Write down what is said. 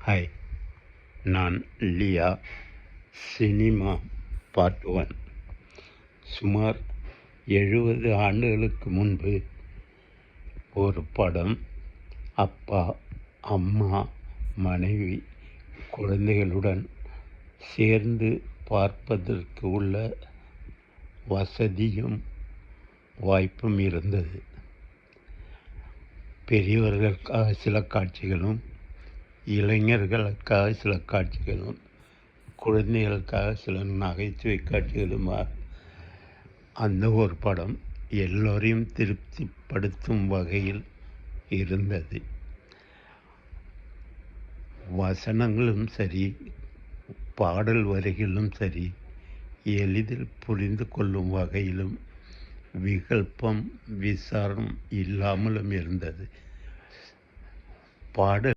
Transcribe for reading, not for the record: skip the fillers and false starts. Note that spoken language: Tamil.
ஹாய், நான் லியா. Cinema part 1. சுமார் 70 ஆண்டுகளுக்கு முன்பு ஒரு படம். அப்பா, அம்மா, மனைவி, குழந்தைகளுடன் சேர்ந்து பார்ப்பதற்கு உள்ள வசதியும் வாய்ப்பும் இருந்தது. பெரியவர்களுக்காக சில காட்சிகளும், இளைஞர்களுக்காக சில காட்சிகளும், குழந்தைகளுக்காக சில நகைச்சுவை காட்சிகளுமா அந்த ஒரு படம் எல்லோரையும் திருப்திப்படுத்தும் வகையில் இருந்தது. வசனங்களும் சரி, பாடல் வரிகளும் சரி, எளிதில் புரிந்து கொள்ளும் வகையிலும் விகல்பம், விசாரம் இல்லாமலும் இருந்தது. பாடல்